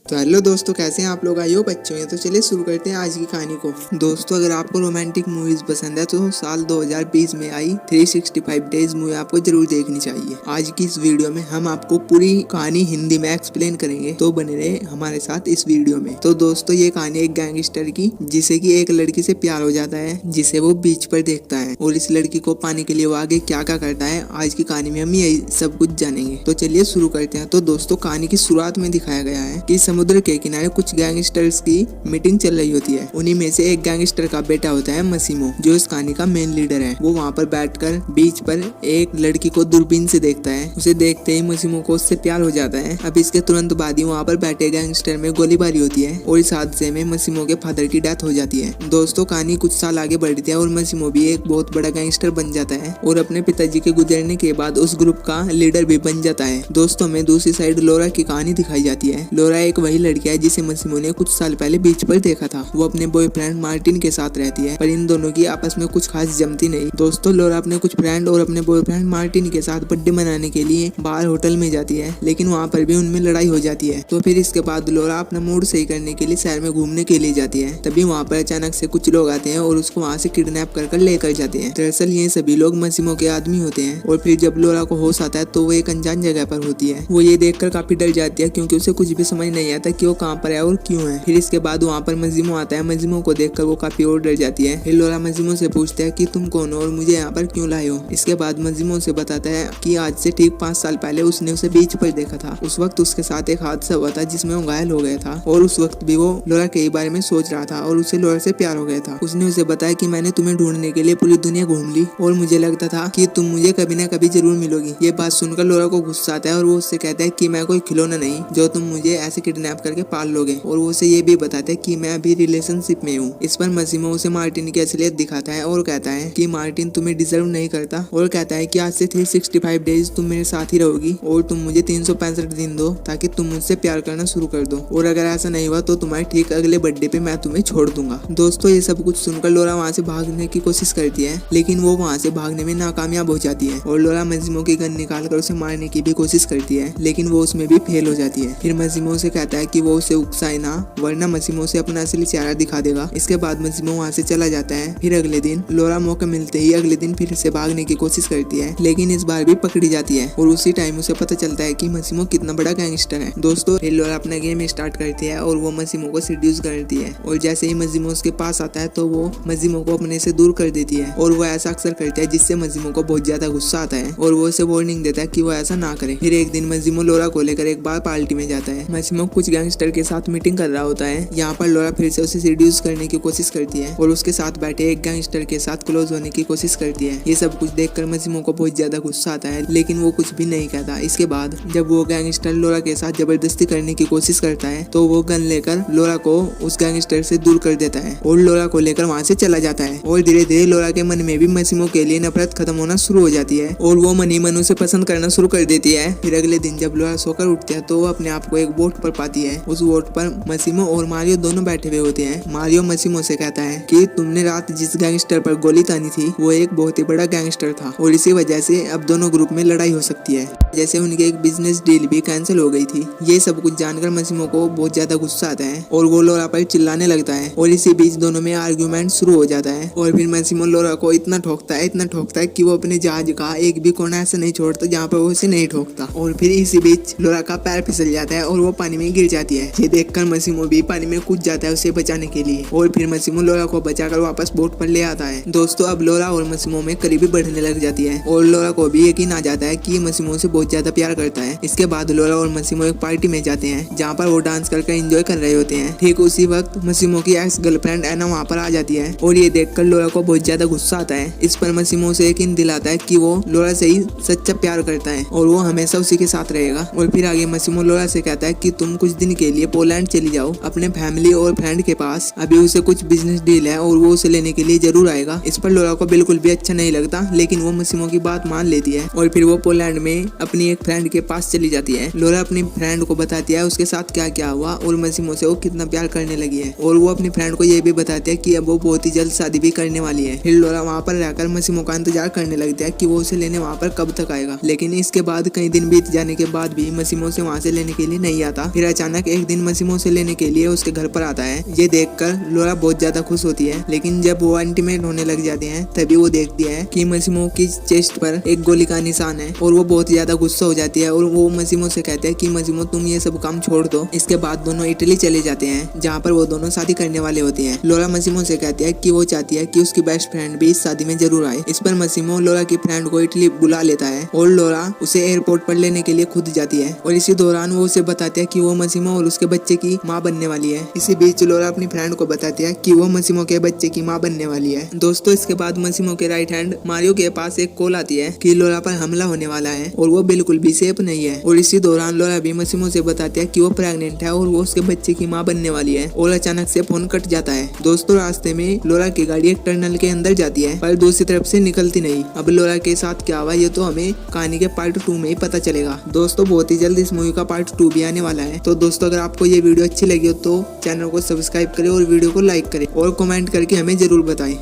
तो हेलो दोस्तों, कैसे हैं आप लोग? आई होप अच्छे हैं। तो चलिए शुरू करते हैं आज की कहानी को। दोस्तों, अगर आपको रोमांटिक मूवीज पसंद है तो साल 2020 में आई 365 डेज मूवी आपको जरूर देखनी चाहिए। आज की इस वीडियो में हम आपको पूरी कहानी हिंदी में एक्सप्लेन करेंगे, तो बने रहे हमारे साथ इस वीडियो में। तो दोस्तों, ये कहानी एक गैंगस्टर की, जिसे की एक लड़की से प्यार हो जाता है, जिसे वो बीच पर देखता है, और इस लड़की को पाने के लिए वो आगे क्या क्या करता है, आज की कहानी में हम यही सब कुछ जानेंगे। तो चलिए शुरू करते हैं। तो दोस्तों, कहानी की शुरुआत में दिखाया गया है कि समुद्र के किनारे कुछ गैंगस्टर्स की मीटिंग चल रही होती है। उन्हीं में से एक गैंगस्टर का बेटा होता है मसीमो, जो इस कहानी का मेन लीडर है। वो वहाँ पर बैठकर बीच पर एक लड़की को दूरबीन से देखता है। उसे देखते ही मसीमो को उससे प्यार हो जाता है। अब इसके तुरंत बाद ही वहाँ पर बैठे गैंगस्टर में गोलीबारी होती है और इस हादसे में मसीमो के फादर की डेथ हो जाती है। दोस्तों, कहानी कुछ साल आगे बढ़ती है और मसीमो भी एक बहुत बड़ा गैंगस्टर बन जाता है और अपने पिताजी के गुजरने के बाद उस ग्रुप का लीडर भी बन जाता है। दोस्तों, में दूसरी साइड लोरा की कहानी दिखाई जाती है। लोरा एक वही लड़की है जिसे मसीमो ने कुछ साल पहले बीच पर देखा था। वो अपने बॉयफ्रेंड मार्टिन के साथ रहती है, पर इन दोनों की आपस में कुछ खास जमती नहीं। दोस्तों, लोरा अपने कुछ फ्रेंड और अपने बॉयफ्रेंड मार्टिन के साथ बर्थडे मनाने के लिए बाहर होटल में जाती है, लेकिन वहाँ पर भी उनमें लड़ाई हो जाती है। तो फिर इसके बाद लोरा अपना मूड सही करने के लिए शहर में घूमने के लिए जाती है। तभी वहाँ पर अचानक से कुछ लोग आते हैं और उसको वहाँ से किडनैप कर लेकर जाते हैं। दरअसल ये सभी लोग मसीमो के आदमी होते हैं। और फिर जब लोरा को होश आता है तो वो एक अनजान जगह पर होती है। वो ये देखकर काफी डर जाती है, क्योंकि उसे कुछ भी समझ नहीं आता कि वो कहाँ पर है और क्यों है। फिर इसके बाद वहाँ पर मजीमो आता है। मजीमो को देखकर वो काफी और डर जाती है। फिर लोरा मजीमो से पूछता है कि तुम कौन हो और मुझे यहाँ पर क्यों लाए हो। इसके बाद मजीमो से बताता है कि आज से ठीक 5 साल पहले उसने उसे बीच पर देखा था। उस वक्त उसके साथ एक हादसा हुआ था जिसमें वो घायल हो गया था, और उस वक्त भी वो लोरा के बारे में सोच रहा था और उसे लोरा से प्यार हो गया था। उसने उसे बताया कि मैंने तुम्हें ढूंढने के लिए पूरी दुनिया घूम ली और मुझे लगता था कि तुम मुझे कभी न कभी जरूर मिलोगी। ये बात सुनकर लोरा को गुस्सा आता है और वो उससे कहता है कि मैं कोई खिलौना नहीं जो तुम मुझे ऐसे किडनैप करके पाल लोगे। और वो उसे ये भी बताते हैं कि मैं अभी रिलेशनशिप में हूँ। इस पर मसीमो उसे मार्टिन की असलियत दिखाता है और कहता है कि मार्टिन तुम्हें डिजर्व नहीं करता, और कहता है कि आज से 365 डेज तुम मेरे साथ ही रहोगी और तुम मुझे 365 दिन दो ताकि तुम मुझसे प्यार करना शुरू कर दो, और अगर ऐसा नहीं हुआ तो तुम्हारे ठीक अगले बर्थडे पे मैं तुम्हें छोड़ दूंगा। दोस्तों, ये सब कुछ सुनकर लोरा वहाँ से भागने की कोशिश करती है, लेकिन वो वहाँ से भागने में नाकामयाब हो जाती है। और लोरा मसीमो की गन निकाल कर उसे मारने की भी कोशिश करती है, लेकिन वो उसमें भी फेल हो जाती है। फिर मसीमो से कहता है कि वो उसे उकसाए ना, वरना मसीमो से अपना असली चेहरा दिखा देगा। इसके बाद मसीमो वहाँ से चला जाता है। फिर अगले दिन लोरा मौका मिलते ही अगले दिन फिर से भागने की कोशिश करती है, लेकिन इस बार भी पकड़ी जाती है और उसी टाइम उसे पता चलता है कि मसीमो कितना बड़ा गैंगस्टर है। दोस्तों, फिर लोरा अपना गेम स्टार्ट करती है और वो मसीमो को सीड्यूस करती है, और जैसे ही मसीमो उसके पास आता है तो वो मसीमो को अपने से दूर कर देती है। और वो ऐसा अक्सर करती है जिससे मसीमो को बहुत ज्यादा गुस्सा आता है और वो उसे वार्निंग देता है कि वो ऐसा ना करे। फिर एक दिन मसीमो लोरा को लेकर एक बार पार्टी में जाता है। मसीमो कुछ गैंगस्टर के साथ मीटिंग कर रहा होता है। यहाँ पर लोरा फिर से उसे सीड्यूस करने की कोशिश करती है और उसके साथ बैठे एक गैंगस्टर के साथ क्लोज होने की कोशिश करती है। ये सब कुछ देखकर मसीमो को बहुत ज्यादा गुस्सा आता है, लेकिन वो कुछ भी नहीं कहता। इसके बाद जब वो गैंगस्टर लोरा के साथ जबरदस्ती करने की कोशिश करता है तो वो गन लेकर लोरा को उस गैंगस्टर से दूर कर देता है और लोरा को लेकर वहाँ से चला जाता है। और धीरे धीरे लोरा के मन में भी मसीमो के लिए नफरत खत्म होना शुरू हो जाती है और वो मन ही मन उसे पसंद करना शुरू कर देती है। फिर अगले दिन जब लोरा सोकर उठती है तो वो अपने आप को एक बोट पर पाती है। उस बोट पर मसीमो और मारियो दोनों बैठे हुए होते हैं। मारियो मसीमो से कहता है कि तुमने रात जिस गैंगस्टर पर गोली तानी थी वो एक बहुत ही बड़ा गैंगस्टर था और इसी वजह से अब दोनों ग्रुप में लड़ाई हो सकती है, जैसे उनकी एक बिजनेस डील भी कैंसिल हो गई थी। ये सब कुछ जानकर मसीमो को बहुत ज्यादा गुस्सा आता है और वो लोरा पर चिल्लाने लगता है और इसी बीच दोनों में आर्गुमेंट शुरू हो जाता है। और फिर मसीमो लोरा को इतना ठोकता है कि वो अपने जहाज का एक भी कोना ऐसा नहीं छोड़ता जहाँ पर वो उसे नहीं ठोकता। और फिर इसी बीच लोरा का पैर फिसल जाता है और वो पानी में गिर जाती है। ये देखकर मसीमो भी पानी में कूद जाता है उसे बचाने के लिए, और फिर मसीमो लोरा को बचाकर वापस बोट पर ले आता है। दोस्तों, अब लोरा और मसीमो में करीबी बढ़ने लग जाती है और लोरा को भी यकीन आ जाता है कि मसीमो से बहुत ज्यादा प्यार करता है। इसके बाद लोरा और मसीमो एक पार्टी में जाते हैं जहाँ पर वो डांस करके एंजॉय कर रहे होते हैं। ठीक उसी वक्त मसीमो की एक्स गर्लफ्रेंड एना वहाँ पर आ जाती है और ये देखकर लोरा को बहुत ज्यादा गुस्सा आता है। इस पर मसीमो से यकीन दिलाता है कि वो लोरा से ही सच्चा प्यार करता है और वो हमेशा उसी के साथ रहेगा। और फिर आगे मसीमो लोरा से कहता है कि तुम कुछ दिन के लिए पोलैंड चली जाओ अपने फैमिली और फ्रेंड के पास, अभी उसे कुछ बिजनेस डील है और वो उसे लेने के लिए जरूर आएगा। इस पर लोरा को बिल्कुल भी अच्छा नहीं लगता, लेकिन वो मसीमो की बात मान लेती है और फिर वो पोलैंड में अपनी एक फ्रेंड के पास चली जाती है। लोरा अपनी फ्रेंड को बताती है उसके साथ क्या क्या हुआ और मसीमो से वो कितना प्यार करने लगी है, और वो अपनी फ्रेंड को ये भी बताती है कि अब वो बहुत ही जल्द शादी भी करने वाली है। फिर लोरा वहाँ पर रहकर मसीमो का इंतजार करने लगता है कि वो उसे लेने वहाँ पर कब तक आएगा, लेकिन इसके बाद कई दिन बीत जाने के बाद भी मसीमो से वहाँ से लेने के लिए नहीं आता। फिर अचानक एक दिन मसीमो से लेने के लिए उसके घर पर आता है। ये देखकर लोरा बहुत ज्यादा खुश होती है, लेकिन जब वो इंटीमेट होने लग जाते हैं तभी वो देखती है कि मसीमो की चेस्ट पर एक गोली का निशान है, और वो बहुत ज्यादा गुस्सा हो जाती है और वो मसीमो से कहते हैं कि मसीमो तुम ये सब काम छोड़ दो। इसके बाद दोनों इटली चले जाते हैं जहाँ पर वो दोनों शादी करने वाले होते हैं। लोरा मसीमो से कहती है कि वो चाहती है कि उसकी बेस्ट फ्रेंड भी इस शादी में जरूर आए। इस पर मसीमो लोरा की फ्रेंड को इटली बुला लेता है और लोरा उसे एयरपोर्ट पर लेने के लिए खुद जाती है, और इसी दौरान वो उसे बताती है कि वो मसीमो और उसके बच्चे की माँ बनने वाली है। इसी बीच लोरा अपनी फ्रेंड को बताती है कि वो मसीमो के बच्चे की माँ बनने वाली है। दोस्तों इसके बाद मसीमो के राइट हैंड मारियो के पास एक कॉल आती है कि लोरा पर हमला होने वाला है और वो बिल्कुल भी सेफ नहीं है, और इसी दौरान लोरा भी मसीमो से बताती है कि वो प्रेग्नेंट है और वो उसके बच्चे की माँ बनने वाली है, और अचानक से फोन कट जाता है। दोस्तों रास्ते में लोरा की गाड़ी एक टनल के अंदर जाती है पर दूसरी तरफ से निकलती नहीं। अब लोरा के साथ क्या हुआ ये तो हमें कहानी के पार्ट 2 में ही पता चलेगा। दोस्तों बहुत ही जल्द इस मूवी का पार्ट 2 भी आने वाला है। तो दोस्तों अगर आपको ये वीडियो अच्छी लगी हो तो चैनल को सब्सक्राइब करें और वीडियो को लाइक करें और कमेंट करके हमें जरूर बताएं।